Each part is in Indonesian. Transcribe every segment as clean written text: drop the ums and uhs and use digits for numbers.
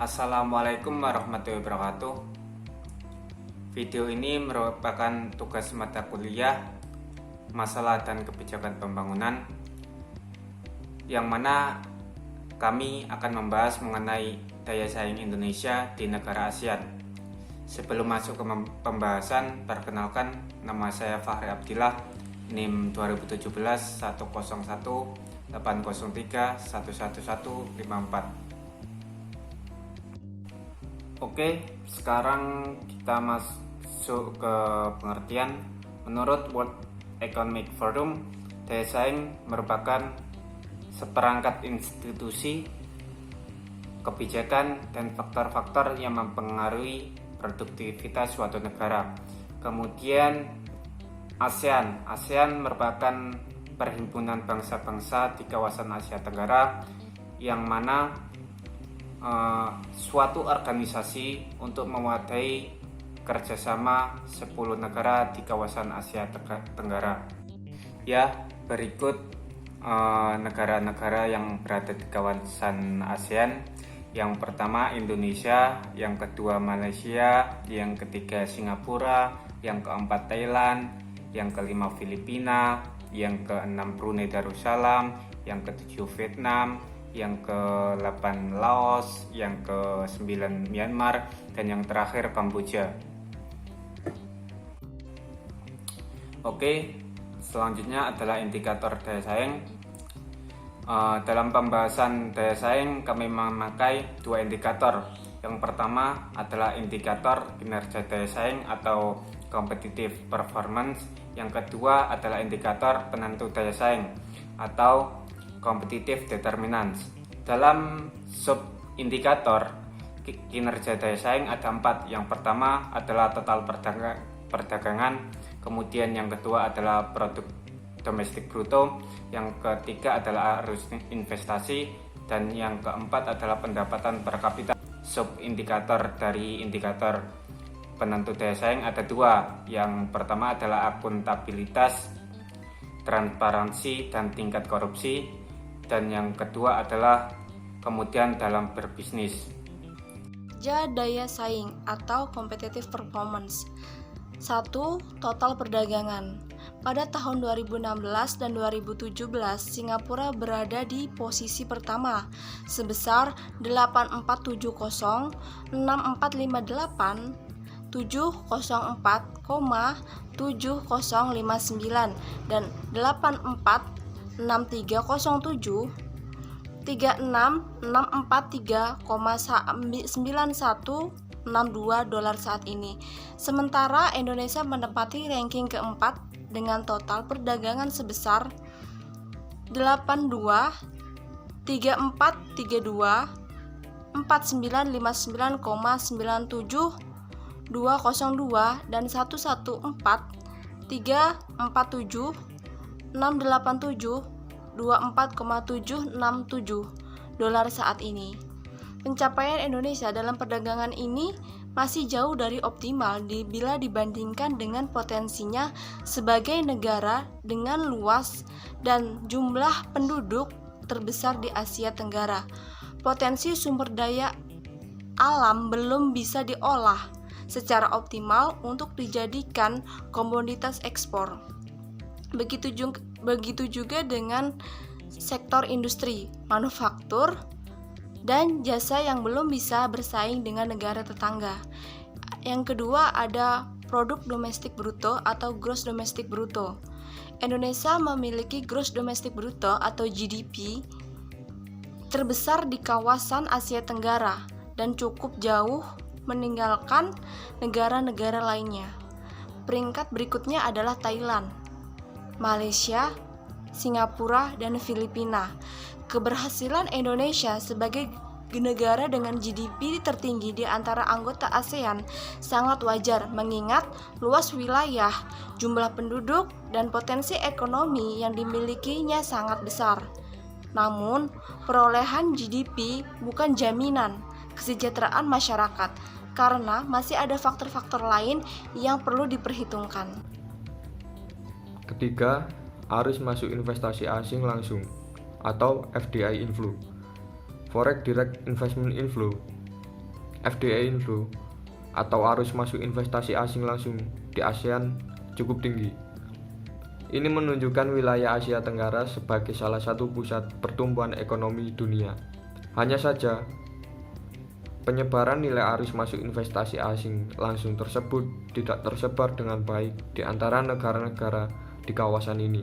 Assalamualaikum warahmatullahi wabarakatuh. Video ini merupakan tugas mata kuliah Masalah dan Kebijakan Pembangunan, yang mana kami akan membahas mengenai daya saing Indonesia di negara ASEAN. Sebelum masuk ke pembahasan, perkenalkan, nama saya Fahri Abdillah, NIM 2017 101 803 11154. Oke, sekarang kita masuk ke pengertian. Menurut World Economic Forum, daya saing merupakan seperangkat institusi, kebijakan, dan faktor-faktor yang mempengaruhi produktivitas suatu negara. Kemudian ASEAN merupakan perhimpunan bangsa-bangsa di kawasan Asia Tenggara, yang mana suatu organisasi untuk mewadahi kerjasama 10 negara di kawasan Asia Tenggara. Ya, berikut negara-negara yang berada di kawasan ASEAN. Yang pertama Indonesia, yang kedua Malaysia, yang ketiga Singapura, yang keempat Thailand, yang kelima Filipina, yang keenam Brunei Darussalam, yang ketujuh Vietnam, yang ke-8 Laos, yang ke-9 Myanmar, dan yang terakhir Kamboja. Oke, selanjutnya adalah indikator daya saing. Dalam pembahasan daya saing kami memakai dua indikator. Yang pertama adalah indikator kinerja daya saing atau competitive performance. Yang kedua adalah indikator penentu daya saing atau competitive determinants. Dalam sub indikator kinerja daya saing ada 4. Yang pertama adalah total perdagangan, kemudian yang kedua adalah produk domestik bruto, yang ketiga adalah arus investasi, dan yang keempat adalah pendapatan per kapita. Sub indikator dari indikator penentu daya saing ada 2. Yang pertama adalah akuntabilitas, transparansi, dan tingkat korupsi. Dan yang kedua adalah kemudian dalam berbisnis. Daya saing atau competitive performance. 1. Total perdagangan. Pada tahun 2016 dan 2017, Singapura berada di posisi pertama sebesar 8470, 6458, 704,7059 dan 846307, 36643,9162 dolar saat ini. Sementara Indonesia menempati ranking keempat dengan total perdagangan sebesar 82 3432 4959,97 dan 114 347 687 24,767 dolar saat ini. Pencapaian Indonesia dalam perdagangan ini masih jauh dari optimal bila dibandingkan dengan potensinya sebagai negara dengan luas dan jumlah penduduk terbesar di Asia Tenggara. Potensi sumber daya alam belum bisa diolah secara optimal untuk dijadikan komoditas ekspor. Begitu juga dengan sektor industri, manufaktur, dan jasa yang belum bisa bersaing dengan negara tetangga. Yang kedua ada produk domestik bruto atau gross domestic bruto. Indonesia memiliki gross domestic bruto atau GDP terbesar di kawasan Asia Tenggara dan cukup jauh meninggalkan negara-negara lainnya. Peringkat berikutnya adalah Thailand, Malaysia, Singapura, dan Filipina. Keberhasilan Indonesia sebagai negara dengan GDP tertinggi di antara anggota ASEAN sangat wajar mengingat luas wilayah, jumlah penduduk, dan potensi ekonomi yang dimilikinya sangat besar. Namun, perolehan GDP bukan jaminan kesejahteraan masyarakat karena masih ada faktor-faktor lain yang perlu diperhitungkan. Ketiga, arus masuk investasi asing langsung atau FDI inflow. Foreign direct investment inflow FDI inflow atau arus masuk investasi asing langsung di ASEAN cukup tinggi. Ini menunjukkan wilayah Asia Tenggara sebagai salah satu pusat pertumbuhan ekonomi dunia. Hanya saja, penyebaran nilai arus masuk investasi asing langsung tersebut tidak tersebar dengan baik di antara negara-negara di kawasan ini.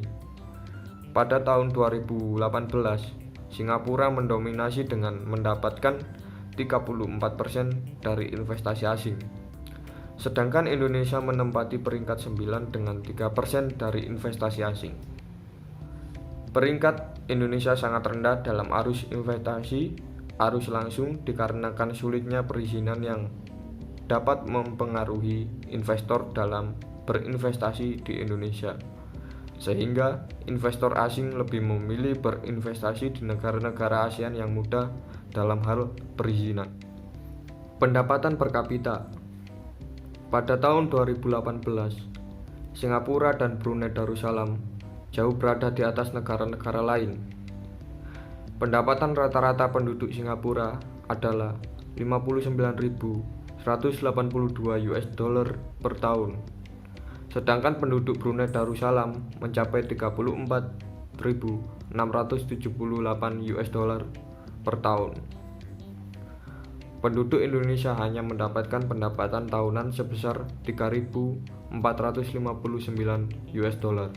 Pada tahun 2018, Singapura mendominasi dengan mendapatkan 34% dari investasi asing. Sedangkan Indonesia menempati peringkat 9 dengan 3% dari investasi asing. Peringkat Indonesia sangat rendah dalam arus investasi arus langsung dikarenakan sulitnya perizinan yang dapat mempengaruhi investor dalam berinvestasi di Indonesia. Sehingga investor asing lebih memilih berinvestasi di negara-negara ASEAN yang mudah dalam hal perizinan. Pendapatan per kapita. Pada tahun 2018, Singapura dan Brunei Darussalam jauh berada di atas negara-negara lain. Pendapatan rata-rata penduduk Singapura adalah 59.182 US dollar per tahun. Sedangkan penduduk Brunei Darussalam mencapai 34.678 US dollar per tahun. Penduduk Indonesia hanya mendapatkan pendapatan tahunan sebesar 3.459 US dollar.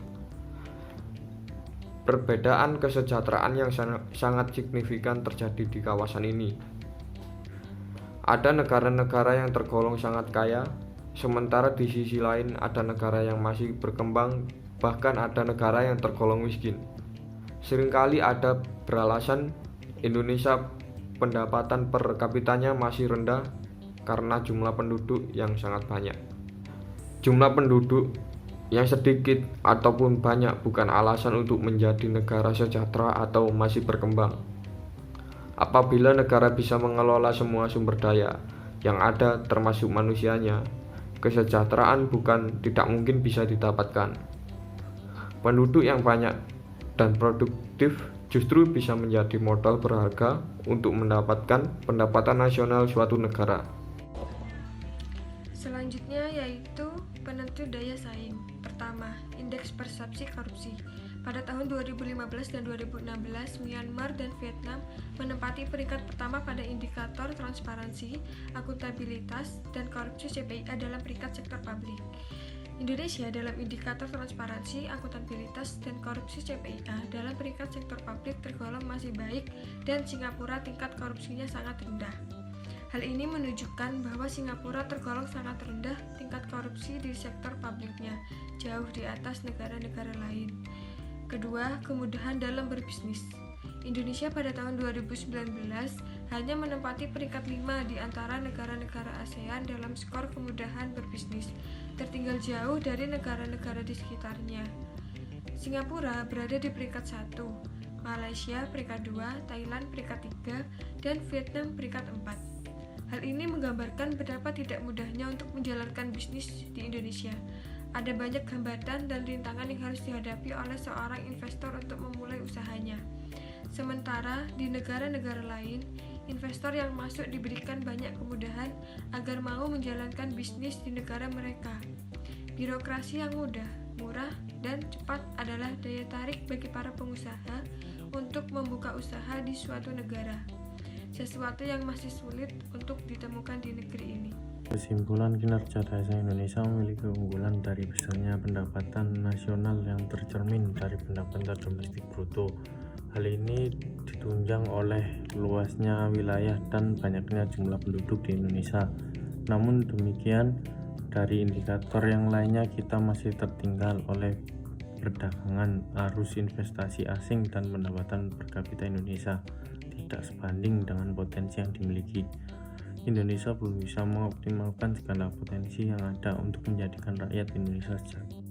Perbedaan kesejahteraan yang sangat signifikan terjadi di kawasan ini. Ada negara-negara yang tergolong sangat kaya, sementara di sisi lain ada negara yang masih berkembang, bahkan ada negara yang tergolong miskin. Seringkali ada beralasan Indonesia pendapatan per kapitanya masih rendah karena jumlah penduduk yang sangat banyak. Jumlah penduduk yang sedikit ataupun banyak bukan alasan untuk menjadi negara sejahtera atau masih berkembang. Apabila negara bisa mengelola semua sumber daya yang ada termasuk manusianya, kesejahteraan bukan tidak mungkin bisa didapatkan. Penduduk yang banyak dan produktif justru bisa menjadi modal berharga untuk mendapatkan pendapatan nasional suatu negara. Selanjutnya yaitu penentu daya saing. Pertama, indeks persepsi korupsi. Pada tahun 2015 dan 2016, Myanmar dan Vietnam menempati peringkat pertama pada indikator transparansi, akuntabilitas, dan korupsi CPIA dalam peringkat sektor publik. Indonesia dalam indikator transparansi, akuntabilitas, dan korupsi CPIA dalam peringkat sektor publik tergolong masih baik dan Singapura tingkat korupsinya sangat rendah. Hal ini menunjukkan bahwa Singapura tergolong sangat rendah tingkat korupsi di sektor publiknya, jauh di atas negara-negara lain. Kedua, kemudahan dalam berbisnis. Indonesia pada tahun 2019 hanya menempati peringkat 5 di antara negara-negara ASEAN dalam skor kemudahan berbisnis, tertinggal jauh dari negara-negara di sekitarnya. Singapura berada di peringkat 1, Malaysia peringkat 2, Thailand peringkat 3, dan Vietnam peringkat 4. Hal ini menggambarkan betapa tidak mudahnya untuk menjalankan bisnis di Indonesia. Ada banyak hambatan dan rintangan yang harus dihadapi oleh seorang investor untuk memulai usahanya. Sementara di negara-negara lain, investor yang masuk diberikan banyak kemudahan agar mau menjalankan bisnis di negara mereka. Birokrasi yang mudah, murah, dan cepat adalah daya tarik bagi para pengusaha untuk membuka usaha di suatu negara, sesuatu yang masih sulit untuk ditemukan di negeri ini. Kesimpulan, kinerja daya Indonesia memiliki keunggulan dari besarnya pendapatan nasional yang tercermin dari pendapatan domestik bruto. Hal ini ditunjang oleh luasnya wilayah dan banyaknya jumlah penduduk di Indonesia. Namun demikian, dari indikator yang lainnya kita masih tertinggal oleh perdagangan, arus investasi asing, dan pendapatan per kapita Indonesia tidak sebanding dengan potensi yang dimiliki. Indonesia belum bisa mengoptimalkan segala potensi yang ada untuk menjadikan rakyat Indonesia sejahtera.